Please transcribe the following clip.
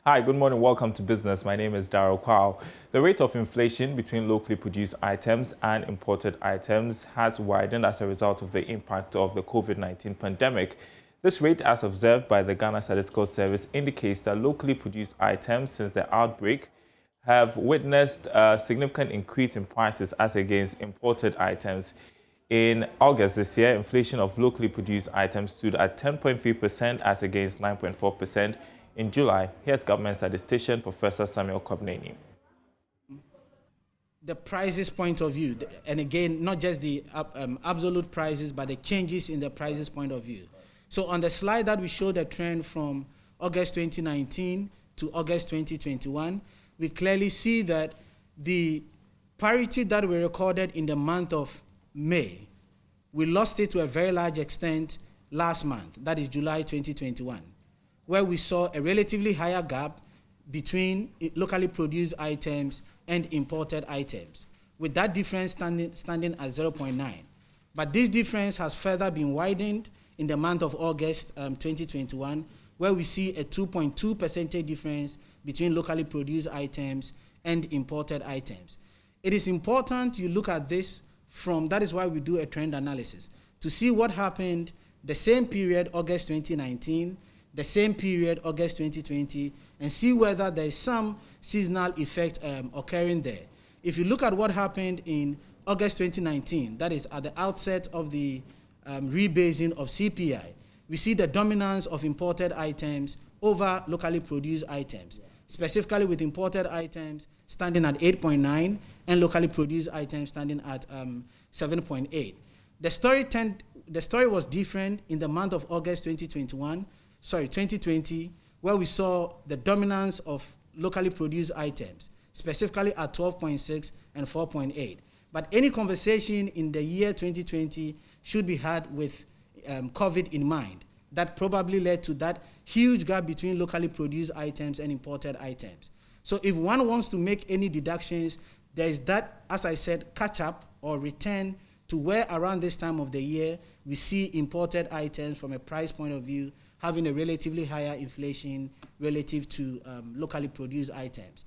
Hi, good morning. Welcome to Business. My name is Darryl Kwao. The rate of inflation between locally produced items and imported items has widened as a result of the impact of the COVID-19 pandemic. This rate, as observed by the Ghana Statistical Service, indicates that locally produced items since the outbreak have witnessed a significant increase in prices as against imported items. In August this year, inflation of locally produced items stood at 10.3% as against 9.4% in July. Here's government statistician Professor Samuel Kobneni. The prices point of view, and again, not just the absolute prices, but the changes in the prices point of view. So on the slide that we show the trend from August 2019 to August 2021, we clearly see that the parity that we recorded in the month of May, we lost it to a very large extent last month, that is July 2021, where we saw a relatively higher gap between locally produced items and imported items, with that difference standing at 0.9. But this difference has further been widened in the month of August 2021, where we see a 2.2% difference between locally produced items and imported items. It is important you look at this that is why we do a trend analysis, to see what happened the same period, August 2019, the same period, August 2020, and see whether there is some seasonal effect occurring there. If you look at what happened in August 2019, that is at the outset of the rebasing of CPI, we see the dominance of imported items over locally produced items, specifically with imported items standing at 8.9 and locally produced items standing at 7.8. The story was different in the month of August 2020, where we saw the dominance of locally produced items, specifically at 12.6 and 4.8. But any conversation in the year 2020 should be had with COVID in mind. That probably led to that huge gap between locally produced items and imported items. So if one wants to make any deductions, there is that, as I said, catch up or return to where around this time of the year we see imported items from a price point of view having a relatively higher inflation relative to locally produced items.